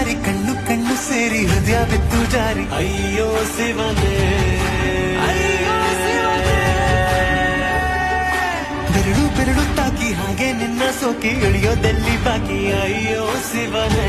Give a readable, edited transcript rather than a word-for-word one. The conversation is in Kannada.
ಜಾರಿ ಕಣ್ಣು ಕಣ್ಣು ಸೇರಿ ಹೃದಯ ಬಿತ್ತು ಜಾರಿ ಅಯ್ಯೋ ಶಿವನೇ ಬೆರಳು ಬೆರಳು ತಾಕಿ ಹಾಗೆ ನಿನ್ನ ಸೋಕಿ ಇಳಿಯೋದೆಲ್ಲಿ ಬಾಕಿ ಅಯ್ಯೋ ಶಿವನೇ